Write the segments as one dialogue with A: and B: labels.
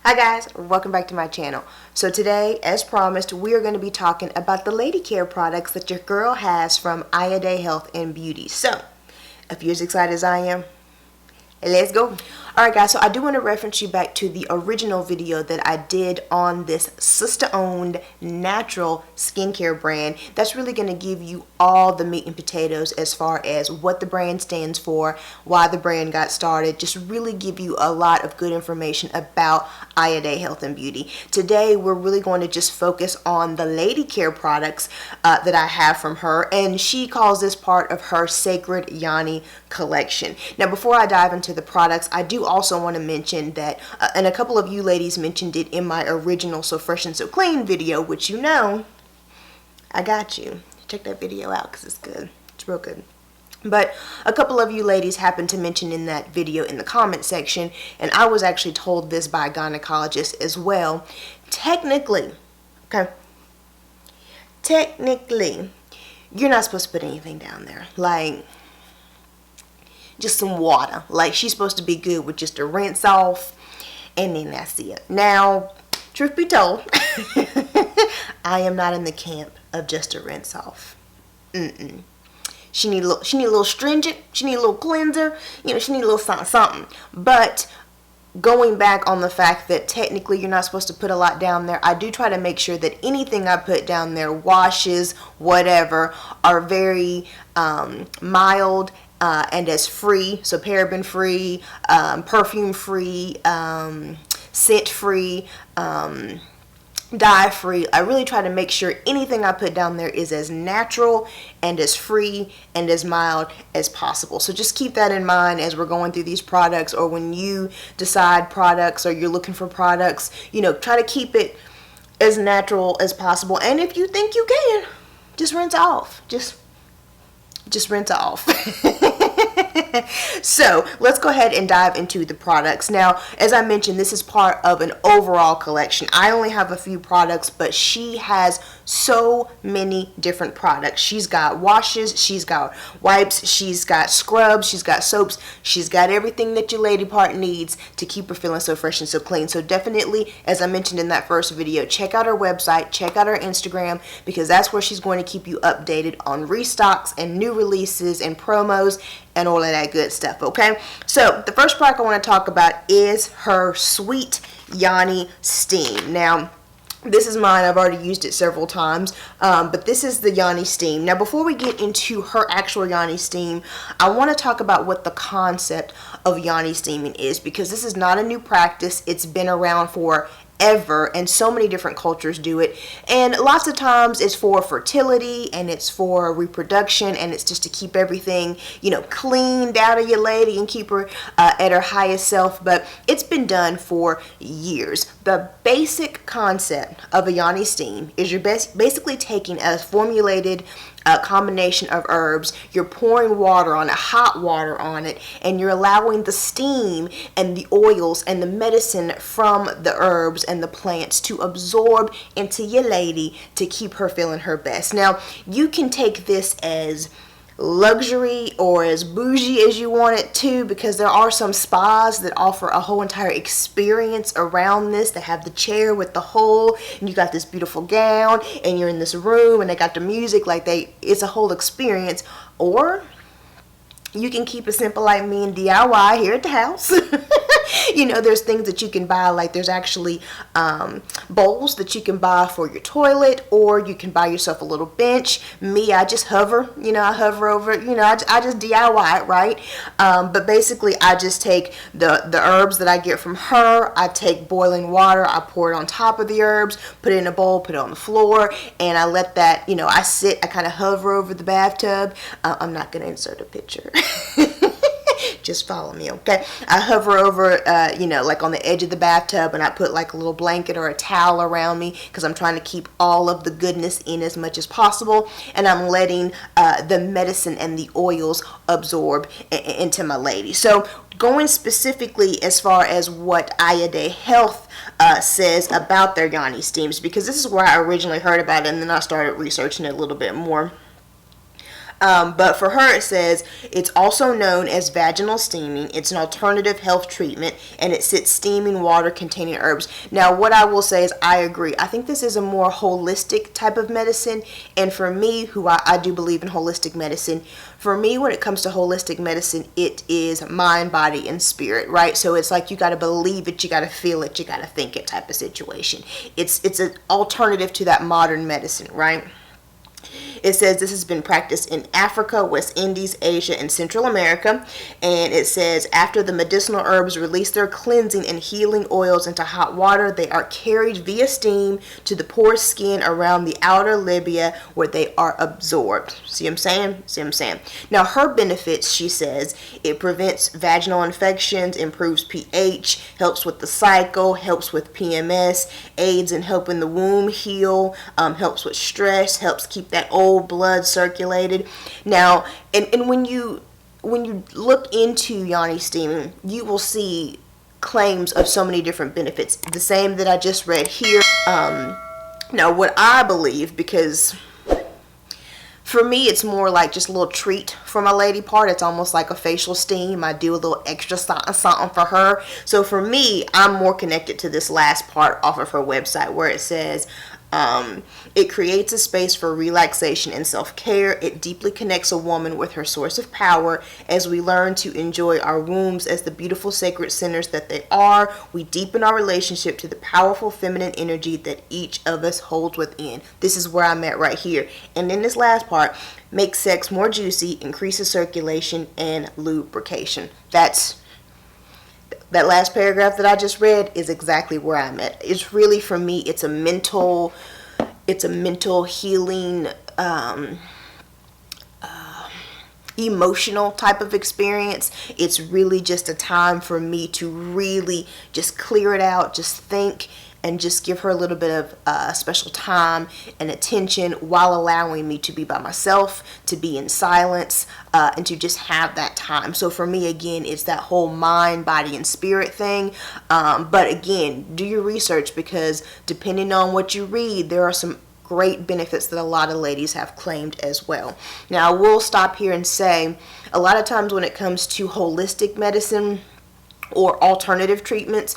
A: Hi guys, welcome back to my channel. So today, as promised, we are going to be talking about the lady care products that your girl has from Ayade Health and Beauty. So, if you're as excited as I am, let's go. Alright guys, so I do want to reference you back to the original video that I did on this sister-owned natural skincare brand that's really going to give you all the meat and potatoes as far as what the brand stands for, why the brand got started, just really give you a lot of good information about Ayade Health and Beauty. Today we're really going to just focus on the lady care products that I have from her, and she calls this part of her Sacred Yoni Collection. Now before I dive into the products, I do also want to mention that, and a couple of you ladies mentioned it in my original So Fresh and So Clean video, which you know, I got you. Check that video out because it's good. It's real good. But a couple of you ladies happened to mention in that video in the comment section, and I was actually told this by a gynecologist as well. Technically, you're not supposed to put anything down there. Like, just some water. Like, she's supposed to be good with just a rinse off, and then that's it. Now, truth be told, I am not in the camp of just a rinse off. She need a little stringent. She need a little cleanser. You know, she need a little something. But going back on the fact that technically you're not supposed to put a lot down there, I do try to make sure that anything I put down there, washes, whatever, are very mild and as free, so paraben free, perfume free, scent free, dye free. I really try to make sure anything I put down there is as natural and as free and as mild as possible. So just keep that in mind as we're going through these products, or when you decide products or you're looking for products, you know, try to keep it as natural as possible. And if you think you can, just rinse off. Just rinse off. So let's go ahead and dive into the products. Now, as I mentioned, this is part of an overall collection. I only have a few products, but she has so many different products. She's got washes, she's got wipes, she's got scrubs, she's got soaps, she's got everything that your lady part needs to keep her feeling so fresh and so clean. So definitely, as I mentioned in that first video, check out her website, check out her Instagram, because that's where she's going to keep you updated on restocks and new releases and promos and all of that good stuff, okay? So the first product I want to talk about is her Sweet Yoni Steam. Now, this is mine. I've already used it several times, but this is the Yoni Steam. Now, before we get into her actual Yoni Steam, I want to talk about what the concept of Yoni steaming is, because this is not a new practice. It's been around for ever, and so many different cultures do it, and lots of times it's for fertility and it's for reproduction, and it's just to keep everything, you know, cleaned out of your lady and keep her at her highest self. But it's been done for years. The basic concept of a Yoni steam is you're basically taking a formulated combination of herbs, you're pouring water on it, hot water on it, and you're allowing the steam and the oils and the medicine from the herbs and the plants to absorb into your lady to keep her feeling her best. Now, you can take this as luxury or as bougie as you want it to, because there are some spas that offer a whole entire experience around this. They have the chair with the hole, and you got this beautiful gown, and you're in this room, and they got the music, like it's a whole experience. Or you can keep it simple like me and DIY here at the house. You know, there's things that you can buy, like there's actually bowls that you can buy for your toilet, or you can buy yourself a little bench. Me, I just hover, you know, I hover over it, you know, I just DIY it, right? But basically, I just take the herbs that I get from her, I take boiling water, I pour it on top of the herbs, put it in a bowl, put it on the floor, and I let that, you know, I kind of hover over the bathtub. I'm not going to insert a picture. Just follow me, okay? I hover over, you know, like on the edge of the bathtub, and I put like a little blanket or a towel around me, because I'm trying to keep all of the goodness in as much as possible, and I'm letting the medicine and the oils absorb into my lady. So going specifically as far as what Ayade Health says about their Yoni steams, because this is where I originally heard about it, and then I started researching it a little bit more. But for her, it says it's also known as vaginal steaming. It's an alternative health treatment, and it sits steaming water containing herbs. Now, what I will say is I agree. I think this is a more holistic type of medicine. And for me, who I do believe in holistic medicine, for me, when it comes to holistic medicine, it is mind, body, and spirit, right? So it's like you got to believe it, you got to feel it, you got to think it type of situation. It's an alternative to that modern medicine, right? It says this has been practiced in Africa, West Indies, Asia, and Central America. And it says after the medicinal herbs release their cleansing and healing oils into hot water, they are carried via steam to the porous skin around the outer labia where they are absorbed. See what I'm saying? See what I'm saying? Now, her benefits, she says, it prevents vaginal infections, improves pH, helps with the cycle, helps with PMS, aids in helping the womb heal, helps with stress, helps keep that old blood circulated. Now, and when you look into Yoni steaming, you will see claims of so many different benefits, the same that I just read here. Now, what I believe, because for me, it's more like just a little treat for my lady part. It's almost like a facial steam. I do a little extra something for her. So for me, I'm more connected to this last part off of her website where it says, it creates a space for relaxation and self-care. It deeply connects a woman with her source of power. As we learn to enjoy our wombs as the beautiful sacred centers that they are, we deepen our relationship to the powerful feminine energy that each of us holds within. This is where I'm at right here. And in this last part, makes sex more juicy, increases circulation, and lubrication. That last paragraph that I just read is exactly where I'm at. It's really, for me, it's a mental healing, emotional type of experience. It's really just a time for me to really just clear it out, just think, and just give her a little bit of special time and attention while allowing me to be by myself, to be in silence, and to just have that time. So for me, again, it's that whole mind, body, and spirit thing. But again, do your research, because depending on what you read, there are some great benefits that a lot of ladies have claimed as well. Now, I will stop here and say, a lot of times when it comes to holistic medicine or alternative treatments,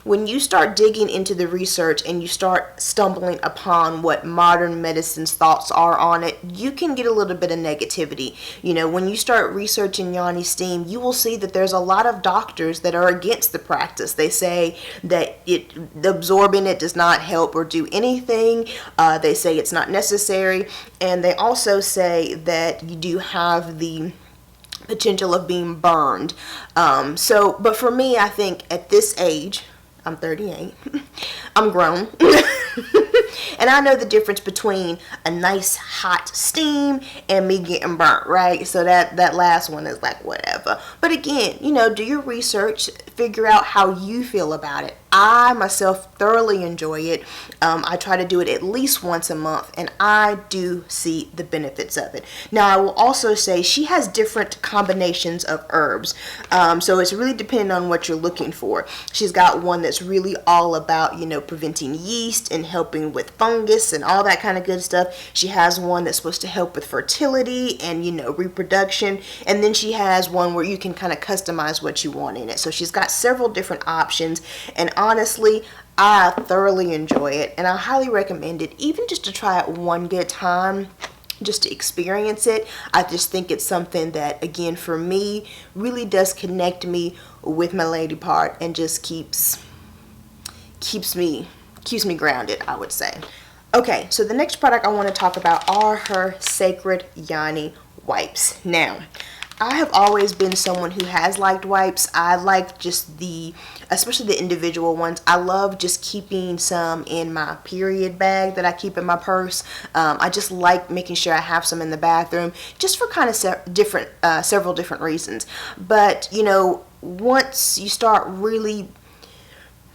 A: when you start digging into the research and you start stumbling upon what modern medicine's thoughts are on it, you can get a little bit of negativity. You know, when you start researching Yoni steam, you will see that there's a lot of doctors that are against the practice. They say that absorbing it does not help or do anything. They say it's not necessary. And they also say that you do have the potential of being burned. But for me, I think at this age, I'm 38. I'm grown. And I know the difference between a nice hot steam and me getting burnt, right? So that last one is like whatever. But again, do your research, figure out how you feel about it. I myself thoroughly enjoy it. I try to do it at least once a month, and I do see the benefits of it. Now, I will also say she has different combinations of herbs. So it's really depending on what you're looking for. She's got one that's really all about, preventing yeast and helping with fungus and all that kind of good stuff. She has one that's supposed to help with fertility and, reproduction. And then she has one where you can kind of customize what you want in it. So she's got several different options. And honestly, I thoroughly enjoy it, and I highly recommend it, even just to try it one good time, just to experience it. I just think it's something that, again, for me, really does connect me with my lady part and just keeps me grounded, I would say. Okay, so the next product I want to talk about are her Sacred Yoni wipes. Now, I have always been someone who has liked wipes. I like just especially the individual ones. I love just keeping some in my period bag that I keep in my purse. I just like making sure I have some in the bathroom, just for kind of several different reasons. But, once you start really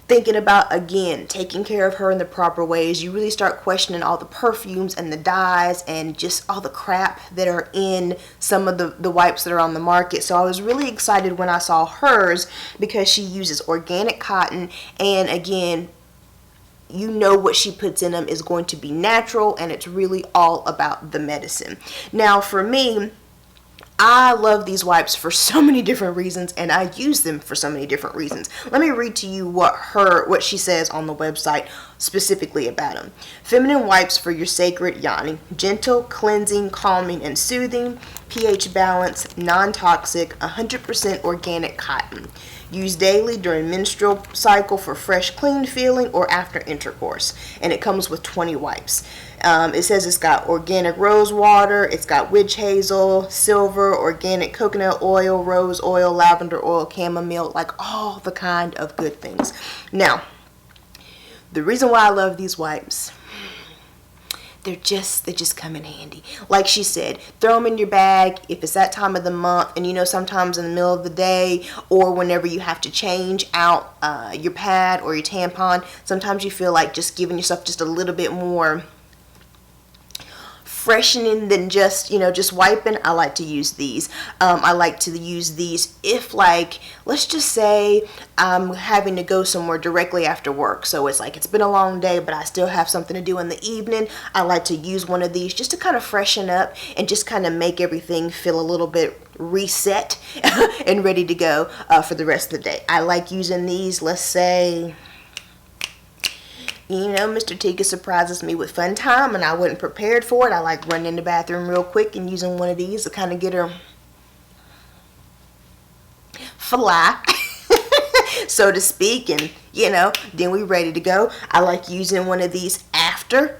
A: thinking about, again, taking care of her in the proper ways, you really start questioning all the perfumes and the dyes and just all the crap that are in some of the wipes that are on the market. So I was really excited when I saw hers, because she uses organic cotton, and again, you know what she puts in them is going to be natural, and it's really all about the medicine. Now for me, I love these wipes for so many different reasons, and I use them for so many different reasons. Let me read to you what she says on the website specifically about them. Feminine wipes for your sacred Yoni. Gentle, cleansing, calming, and soothing. pH balance, non-toxic, 100% organic cotton. Use daily during menstrual cycle for fresh, clean feeling or after intercourse. And it comes with 20 wipes. It says it's got organic rose water, it's got witch hazel, silver, organic coconut oil, rose oil, lavender oil, chamomile, like all the kind of good things. Now, the reason why I love these wipes, they just come in handy. Like she said, throw them in your bag if it's that time of the month, and you know, sometimes in the middle of the day or whenever you have to change out your pad or your tampon, sometimes you feel like just giving yourself just a little bit more freshening than just wiping. I like to use these. I like to use these if, like, let's just say I'm having to go somewhere directly after work, so it's like it's been a long day but I still have something to do in the evening. I like to use one of these just to kind of freshen up and just kind of make everything feel a little bit reset and ready to go for the rest of the day. I like using these, let's say, you know, Mr. Tika surprises me with fun time and I wasn't prepared for it. I like running in the bathroom real quick and using one of these to kind of get her fly, so to speak, and you know, then we ready to go. I like using one of these after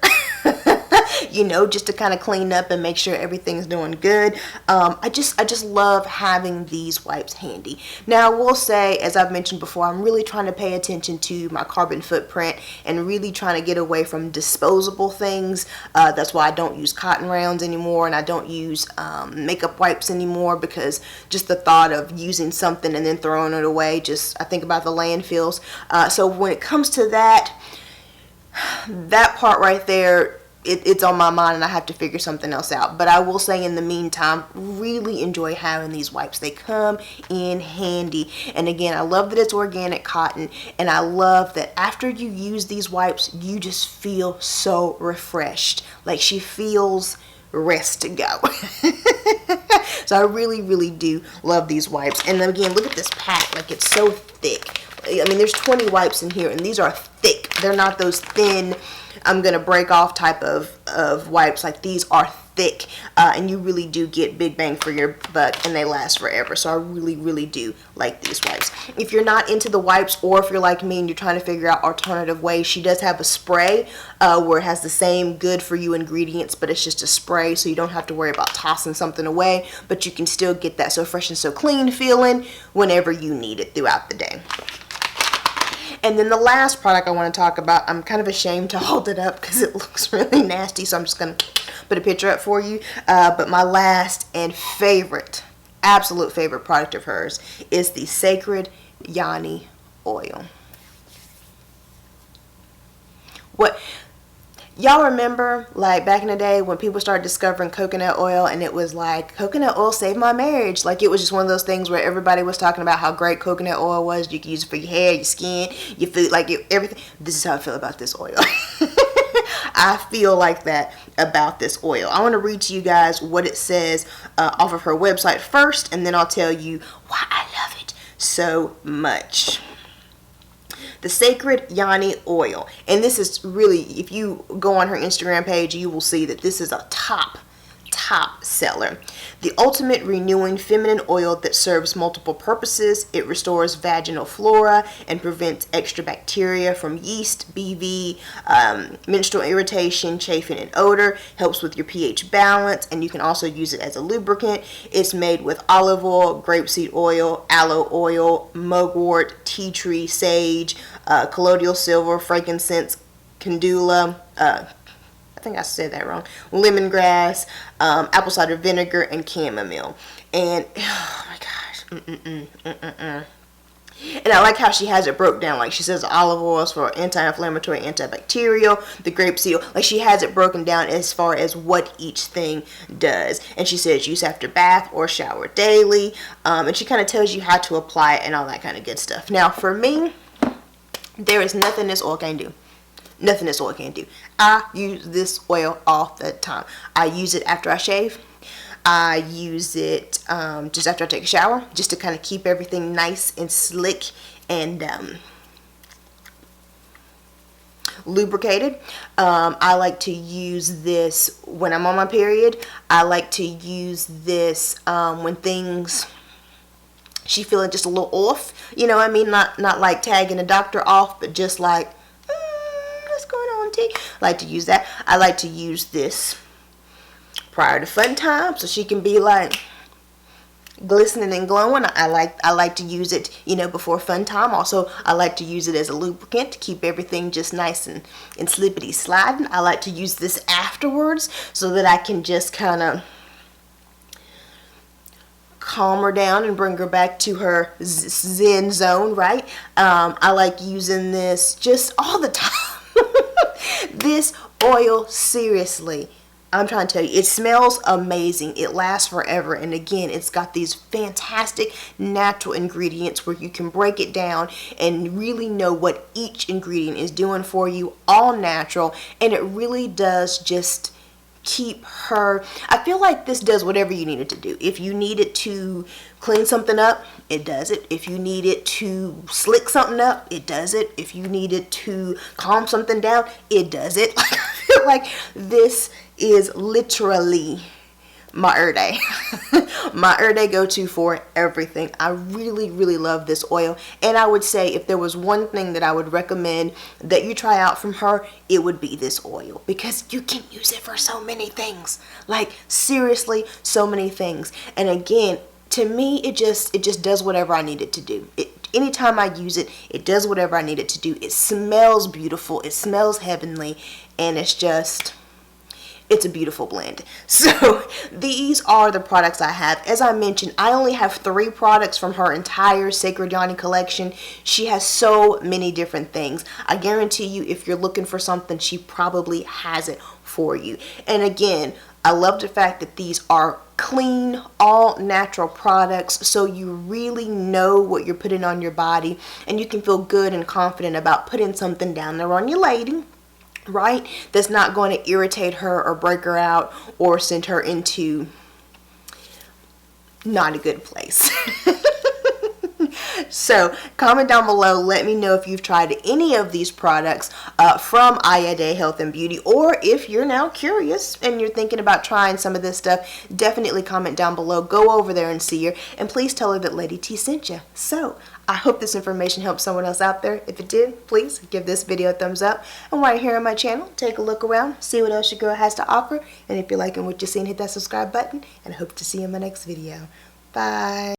A: you know, just to kind of clean up and make sure everything's doing good. I just love having these wipes handy. Now I will say, as I've mentioned before, I'm really trying to pay attention to my carbon footprint and really trying to get away from disposable things. That's why I don't use cotton rounds anymore, and I don't use makeup wipes anymore, because just the thought of using something and then throwing it away, I think about the landfills. So when it comes to that part right there, it's on my mind and I have to figure something else out. But I will say, in the meantime, really enjoy having these wipes. They come in handy. And again, I love that it's organic cotton, and I love that after you use these wipes, you just feel so refreshed. Like she feels rest to go. So I really, really do love these wipes. And again, look at this pack. Like, it's so thick. I mean, there's 20 wipes in here, and these are thick. They're not those thin, I'm gonna break off type of wipes. Like, these are thick, and you really do get big bang for your buck, and they last forever. So I really, really do like these wipes. If you're not into the wipes, or if you're like me and you're trying to figure out alternative ways, she does have a spray where it has the same good for you ingredients, but it's just a spray, so you don't have to worry about tossing something away, but you can still get that so fresh and so clean feeling whenever you need it throughout the day. And then the last product I want to talk about, I'm kind of ashamed to hold it up because it looks really nasty, so I'm just going to put a picture up for you. But my last and favorite, absolute favorite product of hers is the Sacred Yoni oil. Y'all remember, like, back in the day when people started discovering coconut oil, and it was like, coconut oil saved my marriage. Like, it was just one of those things where everybody was talking about how great coconut oil was. You could use it for your hair, your skin, your food, like everything. This is how I feel about this oil. I feel like that about this oil. I want to read to you guys what it says off of her website first, and then I'll tell you why I love it so much. The Sacred Yoni oil, and this is really, if you go on her Instagram page, you will see that this is a top seller. The ultimate renewing feminine oil that serves multiple purposes. It restores vaginal flora and prevents extra bacteria from yeast, BV, menstrual irritation, chafing, and odor. Helps with your pH balance, and you can also use it as a lubricant. It's made with olive oil, grapeseed oil, aloe oil, mugwort, tea tree, sage, colloidal silver, frankincense, calendula, I think I said that wrong, lemongrass, apple cider vinegar, and chamomile. And oh my gosh, And I like how she has it broke down. Like, she says olive oils for anti-inflammatory, antibacterial, the grapeseed oil. Like, she has it broken down as far as what each thing does. And she says use after bath or shower daily. And she kind of tells you how to apply it and all that kind of good stuff. Now, for me, there is nothing this oil can do. Nothing this oil can't do. I use this oil all the time. I use it after I shave. I use it just after I take a shower, just to kind of keep everything nice and slick and lubricated. I like to use this when I'm on my period. I like to use this when things, she feeling just a little off, you know what I mean? Not like tagging a doctor off, but just like, what's going on, T? I like to use that. I like to use this prior to fun time, so she can be like glistening and glowing. I like to use it, you know, before fun time. Also, I like to use it as a lubricant to keep everything just nice and slippity sliding. I like to use this afterwards so that I can just kind of calm her down and bring her back to her zen zone, right? I like using this just all the time. This oil, seriously, I'm trying to tell you, it smells amazing. It lasts forever. And again, it's got these fantastic natural ingredients where you can break it down and really know what each ingredient is doing for you, all natural. And it really does just keep her, I feel like this does whatever you need it to do. If you need it to clean something up, it does it. If you need it to slick something up, it does it. If you need it to calm something down, it does it. Like, I feel like this is literally my Ayade my Ayade go-to for everything. I really, really love this oil, and I would say if there was one thing that I would recommend that you try out from her, it would be this oil, because you can use it for so many things. Like, seriously, so many things. And again, to me, it just does whatever I need it to do. Anytime I use it, it does whatever I need it to do. It smells beautiful, it smells heavenly, and it's a beautiful blend. So these are the products I have. As I mentioned, I only have 3 products from her entire Sacred Yoni collection. She has so many different things. I guarantee you, if you're looking for something, she probably has it for you. And again, I love the fact that these are clean, all natural products, so you really know what you're putting on your body, and you can feel good and confident about putting something down there on your lady, right, that's not going to irritate her or break her out or send her into not a good place. So comment down below, let me know if you've tried any of these products from Ayade Health and Beauty, or if you're now curious and you're thinking about trying some of this stuff, definitely comment down below. Go over there and see her, and please tell her that Lady T sent you. So I hope this information helps someone else out there. If it did, please give this video a thumbs up. And while you're here on my channel, take a look around, see what else your girl has to offer. And if you're liking what you're seeing, hit that subscribe button, and I hope to see you in my next video. Bye.